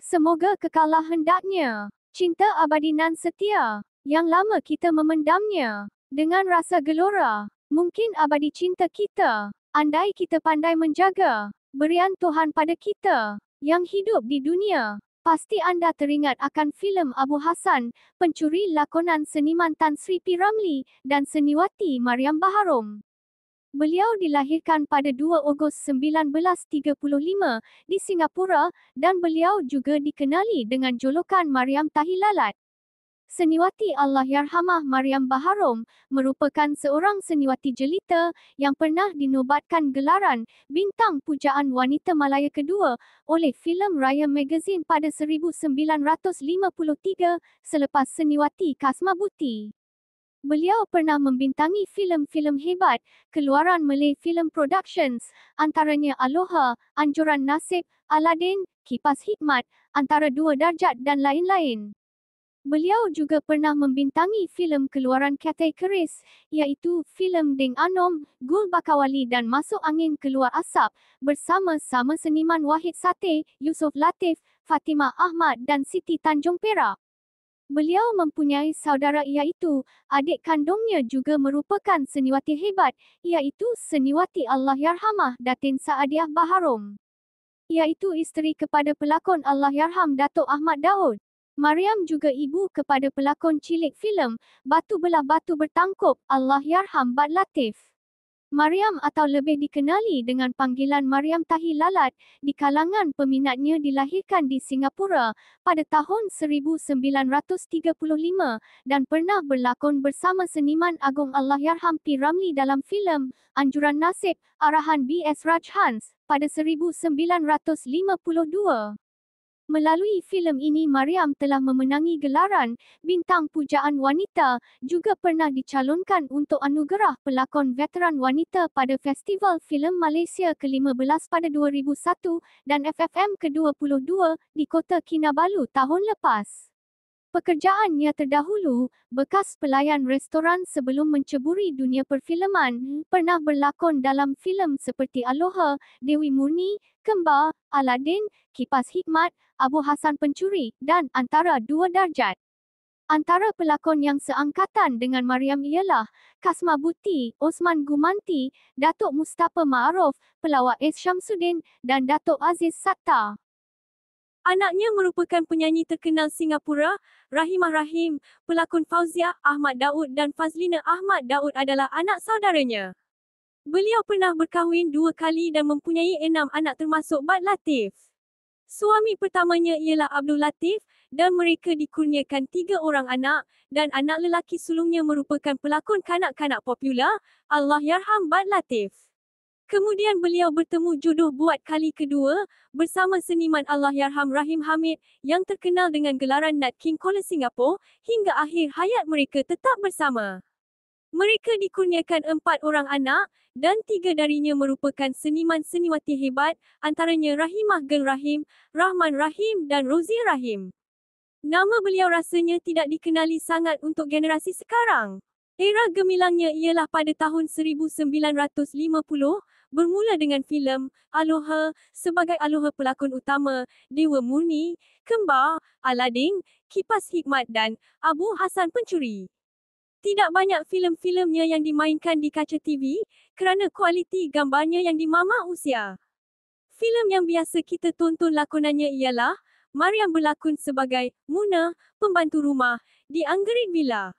Semoga kekalah hendaknya. Cinta abadi nan setia. Yang lama kita memendamnya. Dengan rasa gelora. Mungkin abadi cinta kita. Andai kita pandai menjaga. Berian Tuhan pada kita. Yang hidup di dunia. Pasti anda teringat akan filem Abu Hassan, Pencuri lakonan seniman Tan Sri P. Ramlee, dan seniwati Mariam Baharom. Beliau dilahirkan pada 2 Ogos 1935 di Singapura dan beliau juga dikenali dengan julukan Mariam Tahi Lalat. Seniwati Allahyarhamah Mariam Baharom merupakan seorang seniwati jelita yang pernah dinobatkan gelaran Bintang Pujaan Wanita Malaya Kedua oleh Filem Raya Magazine pada 1953 selepas seniwati Kasma Buti. Beliau pernah membintangi filem-filem hebat keluaran Malay Film Productions, antaranya Aloha, Anjuran Nasib, Aladdin, Kipas Hikmat, Antara Dua Darjat dan lain-lain. Beliau juga pernah membintangi filem keluaran Cathay Keris, iaitu filem Deng Anom, Gul Bakawali dan Masuk Angin Keluar Asap, bersama-sama seniman Wahid Sateh, Yusof Latif, Fatimah Ahmad dan Siti Tanjung Perak. Beliau mempunyai saudara iaitu, adik kandungnya juga merupakan seniwati hebat, iaitu seniwati Allahyarhamah Datin Saadiah Baharom. Iaitu isteri kepada pelakon Allahyarham Datuk Ahmad Daud. Mariam juga ibu kepada pelakon cilik filem Batu Belah Batu Bertangkup Allahyarham Bad Latif. Mariam atau lebih dikenali dengan panggilan Mariam Tahi Lalat di kalangan peminatnya dilahirkan di Singapura pada tahun 1935 dan pernah berlakon bersama seniman agung Allahyarham P. Ramlee dalam filem Anjuran Nasib arahan B.S. Rajhans pada 1952. Melalui filem ini Mariam telah memenangi gelaran Bintang Pujaan Wanita, juga pernah dicalonkan untuk anugerah pelakon veteran wanita pada Festival Filem Malaysia ke-15 pada 2001 dan FFM ke-22 di Kota Kinabalu tahun lepas. Pekerjaannya terdahulu, bekas pelayan restoran sebelum menceburi dunia perfilman, pernah berlakon dalam filem seperti Aloha, Dewi Murni, Kembar, Aladdin, Kipas Hikmat, Abu Hassan Pencuri, dan Antara Dua Darjat. Antara pelakon yang seangkatan dengan Mariam ialah Kasma Buti, Osman Gumanti, Datuk Mustafa Ma'aruf, pelawak S. Syamsuddin, dan Datuk Aziz Sattar. Anaknya merupakan penyanyi terkenal Singapura, Rahimah Rahim, pelakon Fauziah Ahmad Daud dan Fazlina Ahmad Daud adalah anak saudaranya. Beliau pernah berkahwin 2 kali dan mempunyai 6 anak termasuk Bad Latif. Suami pertamanya ialah Abdul Latif dan mereka dikurniakan 3 orang anak dan anak lelaki sulungnya merupakan pelakon kanak-kanak popular, Allahyarham Bad Latif. Kemudian beliau bertemu jodoh buat kali kedua bersama seniman Allahyarham Rahim Hamid yang terkenal dengan gelaran Nat King Cole Singapura hingga akhir hayat mereka tetap bersama. Mereka dikurniakan 4 orang anak dan 3 darinya merupakan seniman-seniwati hebat, antaranya Rahimah Geng Rahim, Rahman Rahim dan Rozi Rahim. Nama beliau rasanya tidak dikenali sangat untuk generasi sekarang. Era gemilangnya ialah pada tahun 1950, bermula dengan filem Aloha sebagai Aloha pelakon utama, Dewa Murni, Kembar, Aladdin, Kipas Hikmat dan Abu Hassan Pencuri. Tidak banyak filem-filemnya yang dimainkan di kaca TV kerana kualiti gambarnya yang dimamah usia. Filem yang biasa kita tonton lakonannya ialah Mariam berlakon sebagai Muna, pembantu rumah, di Anggerik Villa.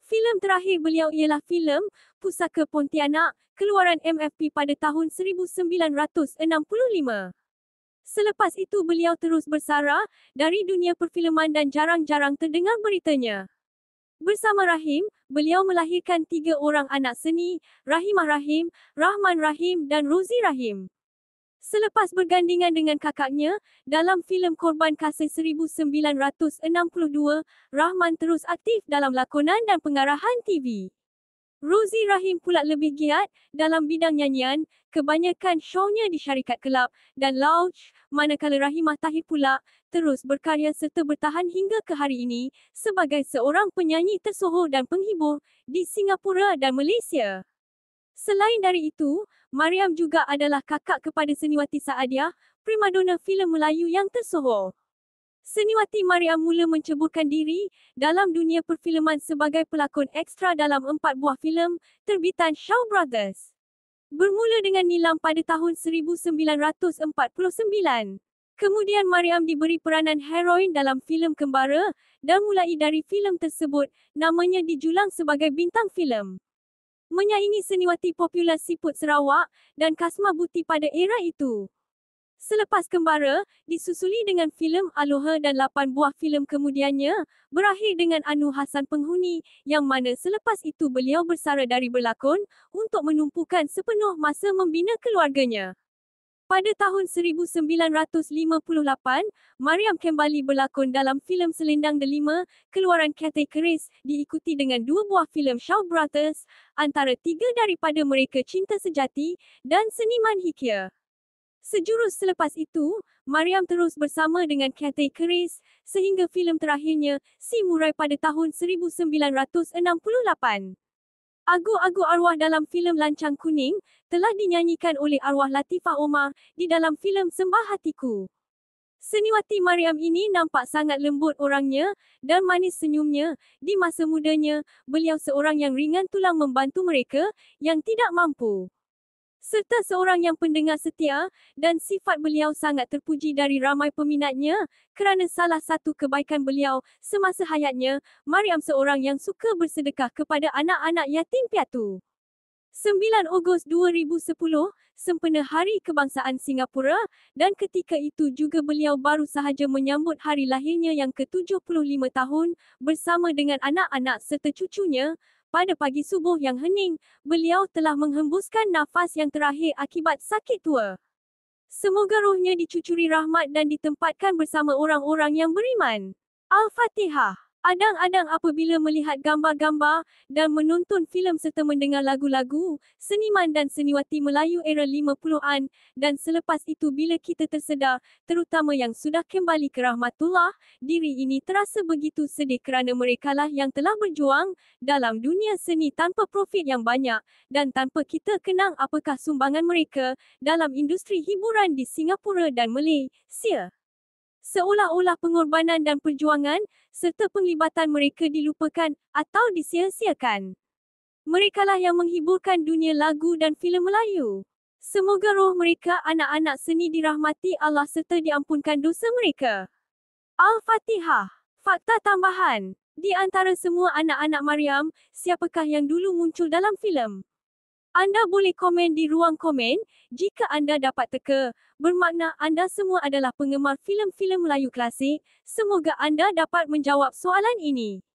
Filem terakhir beliau ialah filem Pusaka Pontianak, keluaran MFP pada tahun 1965. Selepas itu beliau terus bersara dari dunia perfilman dan jarang-jarang terdengar beritanya. Bersama Rahim, beliau melahirkan 3 orang anak seni, Rahimah Rahim, Rahman Rahim dan Rozi Rahim. Selepas bergandingan dengan kakaknya, dalam filem Korban Kasih 1962, Rahman terus aktif dalam lakonan dan pengarahan TV. Rozi Rahim pula lebih giat dalam bidang nyanyian, kebanyakan show-nya di Syarikat Kelab dan Lounge, manakala Rahimah Tahir pula terus berkarya serta bertahan hingga ke hari ini sebagai seorang penyanyi tersohor dan penghibur di Singapura dan Malaysia. Selain dari itu, Mariam juga adalah kakak kepada Seniwati Saadia, primadona filem Melayu yang tersohor. Seniwati Mariam mula menceburkan diri dalam dunia perfilman sebagai pelakon ekstra dalam 4 buah filem terbitan Shaw Brothers. Bermula dengan Nilam pada tahun 1949. Kemudian Mariam diberi peranan heroin dalam filem Kembara dan mulai dari filem tersebut, namanya dijulang sebagai bintang filem. Menyaingi seniwati popular Siput Sarawak dan Kasma Buti pada era itu. Selepas Kembara, disusuli dengan filem Aloha dan 8 buah filem kemudiannya, berakhir dengan Anu Hasan Penghuni, yang mana selepas itu beliau bersara dari berlakon, untuk menumpukan sepenuh masa membina keluarganya. Pada tahun 1958, Mariam kembali berlakon dalam filem Selendang Delima, keluaran Cathay Keris, diikuti dengan 2 buah filem Shaw Brothers, antara 3 daripada mereka Cinta Sejati dan Seniman Hikya. Sejurus selepas itu, Mariam terus bersama dengan Cathay Keris, sehingga filem terakhirnya, Si Murai pada tahun 1968. Agu-agu arwah dalam filem Lancang Kuning telah dinyanyikan oleh arwah Latifah Omar di dalam filem Sembah Hatiku. Seniwati Mariam ini nampak sangat lembut orangnya dan manis senyumnya. Di masa mudanya, beliau seorang yang ringan tulang membantu mereka yang tidak mampu. Serta seorang yang pendengar setia, dan sifat beliau sangat terpuji dari ramai peminatnya, kerana salah satu kebaikan beliau, semasa hayatnya, Mariam seorang yang suka bersedekah kepada anak-anak yatim piatu. 9 Ogos 2010, sempena Hari Kebangsaan Singapura, dan ketika itu juga beliau baru sahaja menyambut hari lahirnya yang ke-75 tahun, bersama dengan anak-anak serta cucunya. Pada pagi subuh yang hening, beliau telah menghembuskan nafas yang terakhir akibat sakit tua. Semoga rohnya dicucuri rahmat dan ditempatkan bersama orang-orang yang beriman. Al-Fatihah. Adang-adang apabila melihat gambar-gambar dan menonton filem serta mendengar lagu-lagu, seniman dan seniwati Melayu era 50-an, dan selepas itu bila kita tersedar, terutama yang sudah kembali ke rahmatullah, diri ini terasa begitu sedih kerana merekalah yang telah berjuang dalam dunia seni tanpa profit yang banyak, dan tanpa kita kenang apakah sumbangan mereka dalam industri hiburan di Singapura dan Malaysia. Seolah-olah pengorbanan dan perjuangan, serta penglibatan mereka dilupakan atau disia-siakan. Merekalah yang menghiburkan dunia lagu dan filem Melayu. Semoga roh mereka anak-anak seni dirahmati Allah serta diampunkan dosa mereka. Al-Fatihah. Fakta tambahan. Di antara semua anak-anak Mariam, siapakah yang dulu muncul dalam filem? Anda boleh komen di ruang komen. Jika anda dapat teka, bermakna anda semua adalah penggemar filem-filem Melayu klasik. Semoga anda dapat menjawab soalan ini.